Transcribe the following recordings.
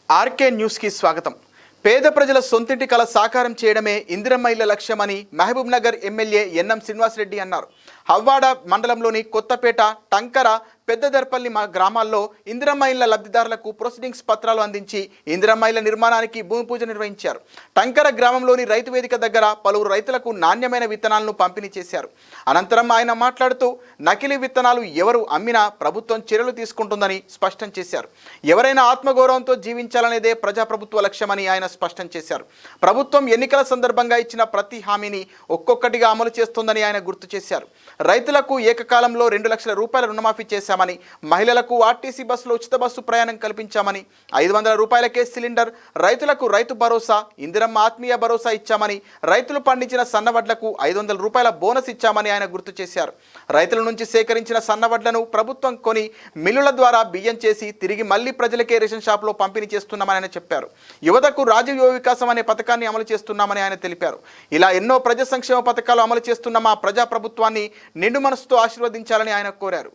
RK న్యూస్కి స్వాగతం. పేద ప్రజల సొంతింటి కల సాకారం చేయడమే ఇందిరమ్మ ఇళ్ల లక్ష్యమని మహబూబ్ నగర్ ఎమ్మెల్యే ఎన్ఎం శ్రీనివాసరెడ్డి అన్నారు. హవ్వాడ మండలంలోని కొత్తపేట, టంకర, పెద్దదర్పల్లి గ్రామాల్లో ఇందిరమ్మ ఇళ్ల లబ్ధిదారులకు ప్రొసీడింగ్స్ పత్రాలు అందించి ఇందిరమ్మ ఇళ్ల నిర్మాణానికి భూమి పూజ నిర్వహించారు. టంకర గ్రామంలోని రైతు వేదిక దగ్గర పలువురు రైతులకు నాణ్యమైన విత్తనాలను పంపిణీ చేశారు. అనంతరం ఆయన మాట్లాడుతూ నకిలీ విత్తనాలు ఎవరు అమ్మినా ప్రభుత్వం చర్యలు తీసుకుంటుందని స్పష్టం చేశారు. ఎవరైనా ఆత్మగౌరవంతో జీవించాలనేదే ప్రజాప్రభుత్వ లక్ష్యమని ఆయన స్పష్టం చేశారు. ప్రభుత్వం ఎన్నికల సందర్భంగా ఇచ్చిన ప్రతి హామీని ఒక్కొక్కటిగా అమలు చేస్తోందని ఆయన గుర్తు చేశారు. రైతులకు ఏకకాలంలో 2 లక్షల రూపాయల రుణమాఫీ చేశామని, మహిళలకు ఆర్టీసీ బస్సులో ఉచిత బస్సు ప్రయాణం కల్పించామని, 500 రూపాయలకే సిలిండర్, రైతులకు రైతు భరోసా, ఇందిరమ్మ ఆత్మీయ భరోసా ఇచ్చామని, రైతులు పండించిన సన్నవడ్లకు 500 రూపాయల బోనస్ ఇచ్చామని ఆయన గుర్తు చేశారు. రైతుల నుంచి సేకరించిన సన్నవడ్లను ప్రభుత్వం కొని మిల్లుల ద్వారా బియ్యం చేసి తిరిగి మళ్లీ ప్రజలకే రేషన్ షాప్లో పంపిణీ చేస్తున్నామని ఆయన చెప్పారు. యువతకు రాజీవ్ యువ వికాసం అనే పథకాన్ని అమలు చేస్తున్నామని ఆయన తెలిపారు. ఇలా ఎన్నో ప్రజా సంక్షేమ పథకాలు అమలు చేస్తున్న మా ప్రజా ప్రభుత్వాన్ని నిండు మనసుతో ఆశీర్వదించాలని ఆయన కోరారు.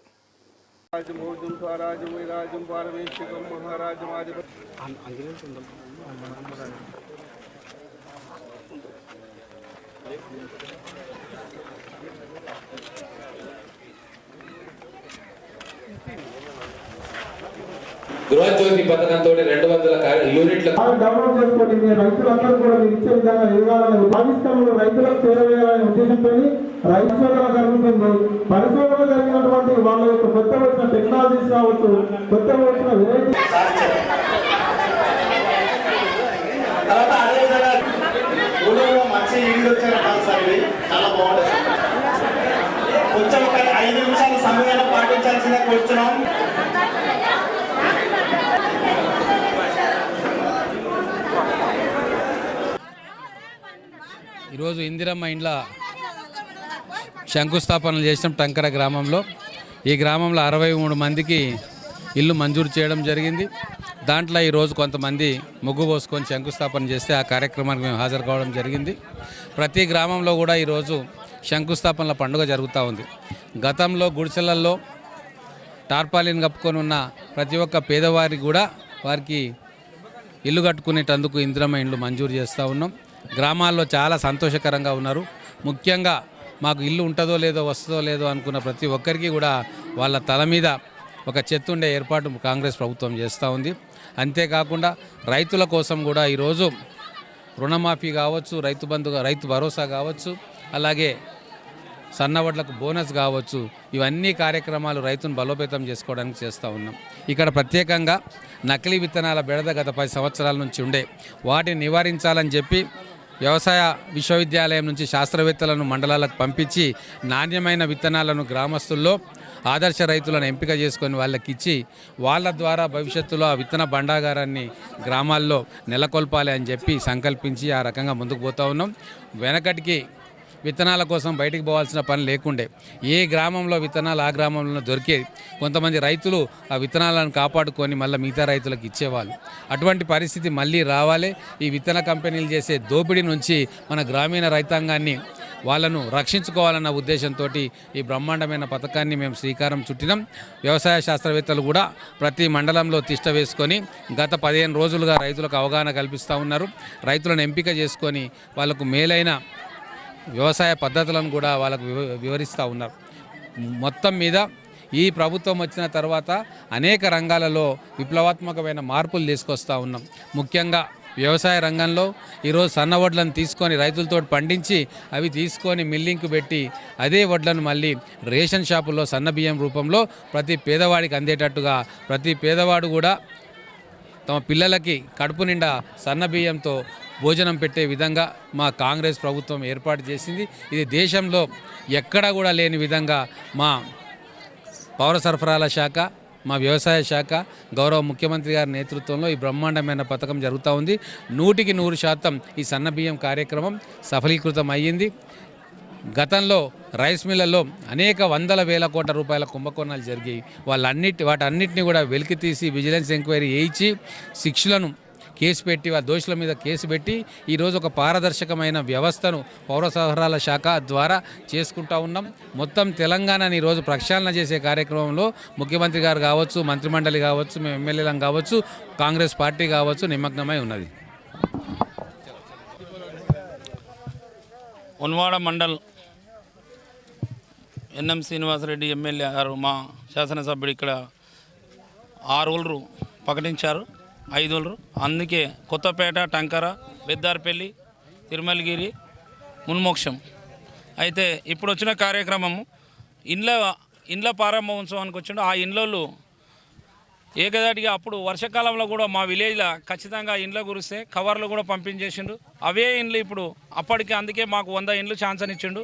గృహజ్యోతి పథకంతో 200 యూనిట్ల డెవలప్ చేసుకోండి. రైతులందరూ కూడా మీరు ఇచ్చే విధంగా ఎదగాలని పాకిస్తాన్లో రైతులకు చేరవేయాలనే ఉద్దేశంతో రైతుల జరుగుతుంది. పరిశోధన జరిగినటువంటి వాళ్ళ యొక్క కొత్త వచ్చిన టెక్నాలజీస్ కావచ్చు, కొత్త వచ్చిన వెరైటీ చాలా బాగుంటుంది. కొంచెం 5 నిమిషాల సమయాన్ని పాటించాల్సిందే కూర్చున్నాం. ఈరోజు ఇందిరమ్మ ఇండ్ల శంకుస్థాపనలు చేసిన టంకర గ్రామంలో, ఈ గ్రామంలో 63 మందికి ఇల్లు మంజూరు చేయడం జరిగింది. దాంట్లో ఈరోజు కొంతమంది ముగ్గు పోసుకొని శంకుస్థాపన చేస్తే ఆ కార్యక్రమానికి మేము హాజరు కావడం జరిగింది. ప్రతి గ్రామంలో కూడా ఈరోజు శంకుస్థాపనల పండుగ జరుగుతూ ఉంది. గతంలో గుడిసెలల్లో టార్పాలిన్ కప్పుకొని ఉన్న ప్రతి ఒక్క పేదవారికి కూడా వారికి ఇల్లు కట్టుకునేటందుకు ఇందిరమ్మ ఇండ్లు మంజూరు చేస్తూ ఉన్నాం. గ్రామాల్లో చాలా సంతోషకరంగా ఉన్నారు. ముఖ్యంగా మాకు ఇల్లు ఉంటుందో లేదో, వస్తుందో లేదో అనుకున్న ప్రతి ఒక్కరికి కూడా వాళ్ళ తల మీద ఒక చెత్తుండే ఏర్పాటు కాంగ్రెస్ ప్రభుత్వం చేస్తూ ఉంది. అంతేకాకుండా రైతుల కోసం కూడా ఈరోజు రుణమాఫీ కావచ్చు, రైతు బంధు, రైతు భరోసా కావచ్చు, అలాగే సన్నవడ్లకు బోనస్ కావచ్చు, ఇవన్నీ కార్యక్రమాలు రైతును బలోపేతం చేసుకోవడానికి చేస్తూ ఉన్నాం. ఇక్కడ ప్రత్యేకంగా నకిలీ విత్తనాల బెడద గత 10 సంవత్సరాల నుంచి ఉండే, వాటిని నివారించాలని చెప్పి వ్యవసాయ విశ్వవిద్యాలయం నుంచి శాస్త్రవేత్తలను మండలాలకు పంపించి నాణ్యమైన విత్తనాలను గ్రామస్తుల్లో ఆదర్శ రైతులను ఎంపిక చేసుకొని వాళ్ళకి ఇచ్చి వాళ్ళ ద్వారా భవిష్యత్తులో ఆ విత్తన భండాగారాన్ని గ్రామాల్లో నెలకొల్పాలి అని చెప్పి సంకల్పించి ఆ రకంగా ముందుకు పోతూ ఉన్నాం. వెనకటికి విత్తనాల కోసం బయటికి పోవాల్సిన పని లేకుండే, ఏ గ్రామంలో విత్తనాలు ఆ గ్రామంలో దొరికేది. కొంతమంది రైతులు ఆ విత్తనాలను కాపాడుకొని మళ్ళీ మిగతా రైతులకు ఇచ్చేవాళ్ళు. అటువంటి పరిస్థితి మళ్ళీ రావాలి. ఈ విత్తన కంపెనీలు చేసే దోపిడీ నుంచి మన గ్రామీణ రైతాంగాన్ని వాళ్ళను రక్షించుకోవాలన్న ఉద్దేశంతో ఈ బ్రహ్మాండమైన పథకాన్ని మేము శ్రీకారం చుట్టినాం. వ్యవసాయ శాస్త్రవేత్తలు కూడా ప్రతి మండలంలో తిష్ట వేసుకొని గత 15 రోజులుగా రైతులకు అవగాహన కల్పిస్తూ ఉన్నారు. రైతులను ఎంపిక చేసుకొని వాళ్ళకు మేలైన వ్యవసాయ పద్ధతులను కూడా వాళ్ళకు వివరిస్తూ ఉన్నారు. మొత్తం మీద ఈ ప్రభుత్వం వచ్చిన తర్వాత అనేక రంగాలలో విప్లవాత్మకమైన మార్పులు తీసుకొస్తూ ఉన్నాం. ముఖ్యంగా వ్యవసాయ రంగంలో ఈరోజు సన్న వడ్లను తీసుకొని రైతులతో పండించి అవి తీసుకొని మిల్లింగ్కు పెట్టి అదే వడ్లను మళ్ళీ రేషన్ షాపుల్లో సన్న బియ్యం రూపంలో ప్రతి పేదవాడికి అందేటట్టుగా ప్రతి పేదవాడు కూడా తమ పిల్లలకి కడుపు నిండా సన్న బియ్యంతో భోజనం పెట్టే విధంగా మా కాంగ్రెస్ ప్రభుత్వం ఏర్పాటు చేసింది. ఇది దేశంలో ఎక్కడా కూడా లేని విధంగా మా పౌర సరఫరాల శాఖ, మా వ్యవసాయ శాఖ, గౌరవ ముఖ్యమంత్రి గారి నేతృత్వంలో ఈ బ్రహ్మాండమైన పథకం జరుగుతూ ఉంది. 100కి 100% ఈ సన్నబియ్యం కార్యక్రమం సఫలీకృతం అయ్యింది. గతంలో రైస్ మిల్లలో అనేక వందల వేల కోట్ల రూపాయల కుంభకోణాలు జరిగాయి. వాటన్నిటిని కూడా వెలికి తీసి విజిలెన్స్ ఎంక్వైరీ చేయించి శిక్షలను కేసు పెట్టి ఆ దోషుల మీద కేసు పెట్టి ఈరోజు ఒక పారదర్శకమైన వ్యవస్థను పౌర సరఫరాల శాఖ ద్వారా చేసుకుంటా ఉన్నాం. మొత్తం తెలంగాణని ఈరోజు ప్రక్షాళన చేసే కార్యక్రమంలో ముఖ్యమంత్రి గారు కావచ్చు, మంత్రిమండలి కావచ్చు, మేము ఎమ్మెల్యేలం కావచ్చు, కాంగ్రెస్ పార్టీ కావచ్చు నిమగ్నమై ఉన్నది. ఉన్వాడ మండల్ ఎన్ఎం శ్రీనివాసరెడ్డి ఎమ్మెల్యే గారు మా శాసనసభ్యుడు ఇక్కడ 6 ఊళ్ళు ప్రకటించారు, 5 ఊళ్ళు. అందుకే కొత్తపేట, టంకర, బెద్దార్పల్లి, తిరుమలగిరి, మున్మోక్షం. అయితే ఇప్పుడు వచ్చిన కార్యక్రమము ఇండ్ల ప్రారంభోత్సవానికి వచ్చిండు. ఆ ఇండ్లు ఏకదాటిగా అప్పుడు వర్షాకాలంలో కూడా మా విలేజ్లో ఖచ్చితంగా ఇండ్ల కురిస్తే కవర్లు కూడా పంపించేసిండు. అవే ఇండ్లు ఇప్పుడు అప్పటికి అందుకే మాకు 100 ఇండ్లు ఛాన్స్ అని ఇచ్చిండు.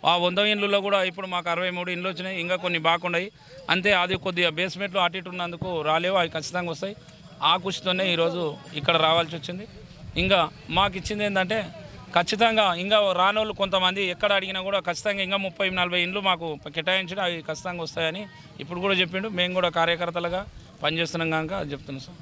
ఆ 100 ఇండ్లలో కూడా ఇప్పుడు మాకు 63 ఇండ్లు వచ్చినాయి. ఇంకా కొన్ని బాగున్నాయి. అంతే అది కొద్దిగా బేస్మెంట్లో అటు ఇటు ఉన్నందుకు రాలేవు, అవి ఖచ్చితంగా వస్తాయి. ఆ కృషితోనే ఈరోజు ఇక్కడ రావాల్సి వచ్చింది. ఇంకా మాకు ఇచ్చింది ఏంటంటే ఖచ్చితంగా ఇంకా రానోళ్ళు కొంతమంది ఎక్కడ అడిగినా కూడా ఖచ్చితంగా ఇంకా 30-40 ఇండ్లు మాకు కేటాయించడం అవి ఖచ్చితంగా వస్తాయని ఇప్పుడు కూడా చెప్పిండు. మేము కూడా కార్యకర్తలుగా పనిచేస్తున్నాం కనుక అది చెప్తున్నాం సార్.